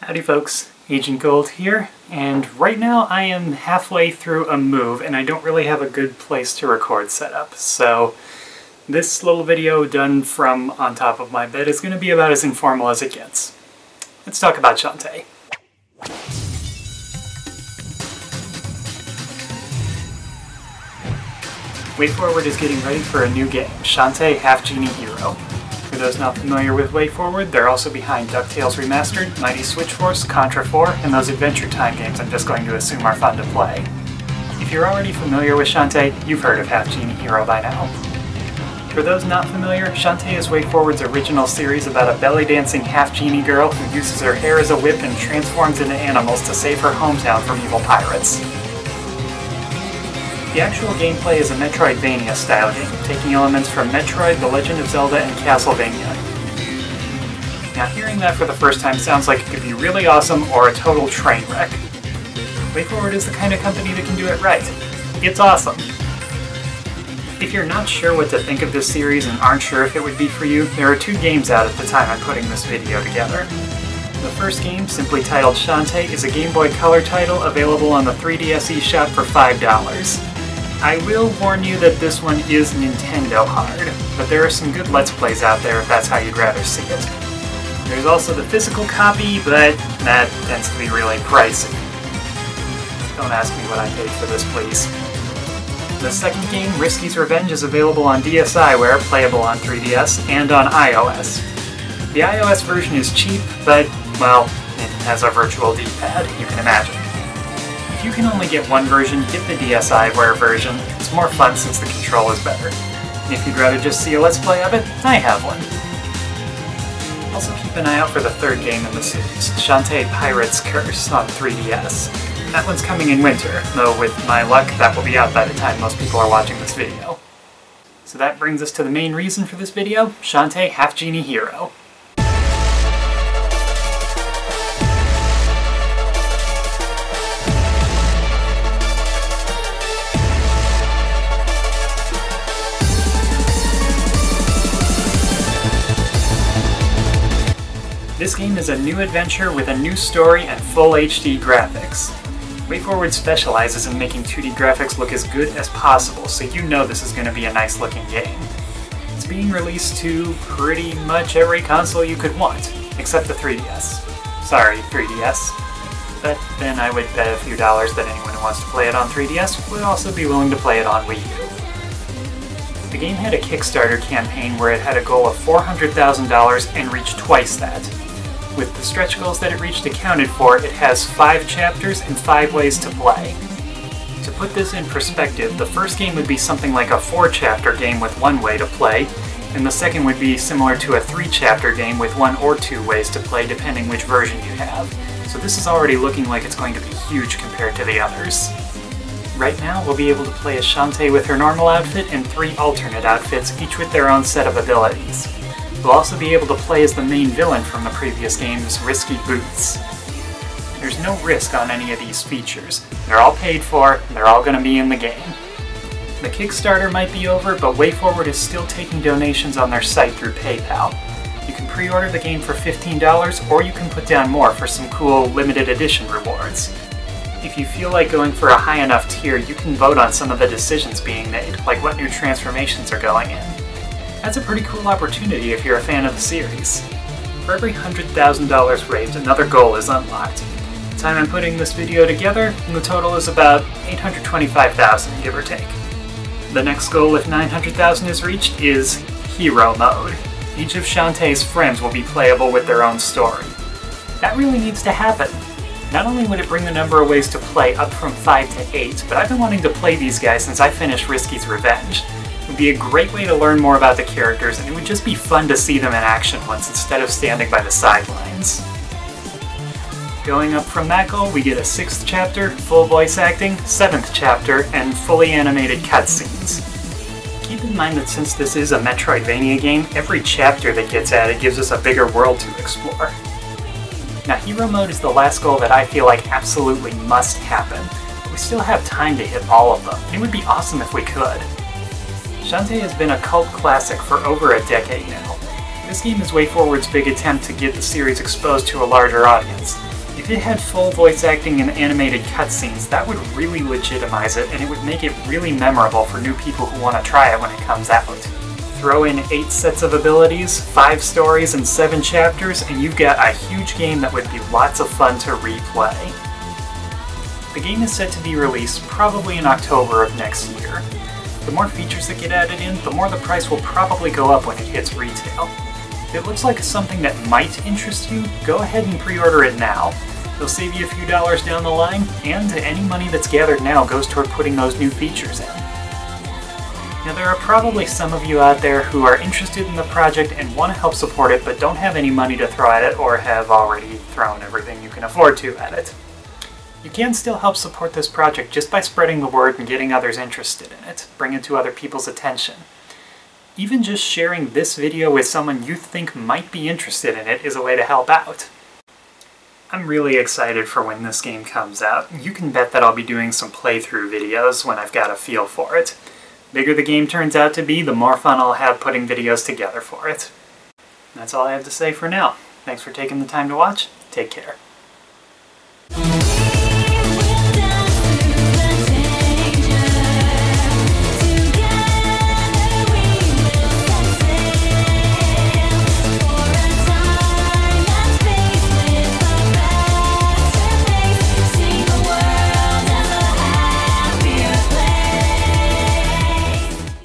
Howdy folks, Agent Gold here, and right now I am halfway through a move and I don't really have a good place to record set up, so this little video done from on top of my bed is going to be about as informal as it gets. Let's talk about Shantae. WayForward is getting ready for a new game, Shantae Half-Genie Hero. For those not familiar with WayForward, they're also behind DuckTales Remastered, Mighty Switch Force, Contra 4, and those Adventure Time games I'm just going to assume are fun to play. If you're already familiar with Shantae, you've heard of Half-Genie Hero by now. For those not familiar, Shantae is WayForward's original series about a belly-dancing half-genie girl who uses her hair as a whip and transforms into animals to save her hometown from evil pirates. The actual gameplay is a Metroidvania-style game, taking elements from Metroid, The Legend of Zelda, and Castlevania. Now, hearing that for the first time sounds like it could be really awesome or a total train wreck. WayForward is the kind of company that can do it right. It's awesome! If you're not sure what to think of this series and aren't sure if it would be for you, there are two games out at the time I'm putting this video together. The first game, simply titled Shantae, is a Game Boy Color title available on the 3DS eShop for $5. I will warn you that this one is Nintendo hard, but there are some good Let's Plays out there if that's how you'd rather see it. There's also the physical copy, but that tends to be really pricey. Don't ask me what I paid for this, please. The second game, Risky's Revenge, is available on DSiWare, playable on 3DS, and on iOS. The iOS version is cheap, but, well, it has a virtual D-pad, you can imagine. If you can only get one version, get the DSiWare version. It's more fun since the control is better. If you'd rather just see a Let's Play of it, I have one. Also keep an eye out for the third game in the series, Shantae Pirate's Curse on 3DS. That one's coming in winter, though with my luck that will be out by the time most people are watching this video. So that brings us to the main reason for this video, Shantae Half-Genie Hero. This game is a new adventure with a new story and full HD graphics. WayForward specializes in making 2D graphics look as good as possible, so you know this is going to be a nice looking game. It's being released to pretty much every console you could want, except the 3DS. Sorry, 3DS. But then I would bet a few dollars that anyone who wants to play it on 3DS would also be willing to play it on Wii U. The game had a Kickstarter campaign where it had a goal of $400,000 and reached twice that. With the stretch goals that it reached accounted for, it has 5 chapters and 5 ways to play. To put this in perspective, the first game would be something like a 4-chapter game with 1 way to play, and the second would be similar to a 3-chapter game with 1 or 2 ways to play depending which version you have. So this is already looking like it's going to be huge compared to the others. Right now, we'll be able to play as Shantae with her normal outfit and 3 alternate outfits, each with their own set of abilities. We'll also be able to play as the main villain from the previous game's Risky Boots. There's no risk on any of these features. They're all paid for, and they're all going to be in the game. The Kickstarter might be over, but WayForward is still taking donations on their site through PayPal. You can pre-order the game for $15, or you can put down more for some cool limited edition rewards. If you feel like going for a high enough tier, you can vote on some of the decisions being made, like what new transformations are going in. That's a pretty cool opportunity if you're a fan of the series. For every $100,000 raised, another goal is unlocked. The time I'm putting this video together, the total is about $825,000, give or take. The next goal, if $900,000 is reached, is Hero Mode. Each of Shantae's friends will be playable with their own story. That really needs to happen. Not only would it bring the number of ways to play up from 5 to 8, but I've been wanting to play these guys since I finished Risky's Revenge. It would be a great way to learn more about the characters, and it would just be fun to see them in action once instead of standing by the sidelines. Going up from that goal, we get a 6th chapter, full voice acting, 7th chapter, and fully animated cutscenes. Keep in mind that since this is a Metroidvania game, every chapter that gets added gives us a bigger world to explore. Now, Hero Mode is the last goal that I feel like absolutely must happen, but we still have time to hit all of them, and it would be awesome if we could. Shantae has been a cult classic for over a decade now. This game is WayForward's big attempt to get the series exposed to a larger audience. If it had full voice acting and animated cutscenes, that would really legitimize it, and it would make it really memorable for new people who want to try it when it comes out. Throw in 8 sets of abilities, 5 stories, and 7 chapters, and you've got a huge game that would be lots of fun to replay. The game is set to be released probably in October of next year. The more features that get added in, the more the price will probably go up when it hits retail. If it looks like something that might interest you, go ahead and pre-order it now. It'll save you a few dollars down the line, and any money that's gathered now goes toward putting those new features in. Now there are probably some of you out there who are interested in the project and want to help support it but don't have any money to throw at it or have already thrown everything you can afford to at it. You can still help support this project just by spreading the word and getting others interested in it, bring it to other people's attention. Even just sharing this video with someone you think might be interested in it is a way to help out. I'm really excited for when this game comes out. You can bet that I'll be doing some playthrough videos when I've got a feel for it. The bigger the game turns out to be, the more fun I'll have putting videos together for it. That's all I have to say for now. Thanks for taking the time to watch. Take care.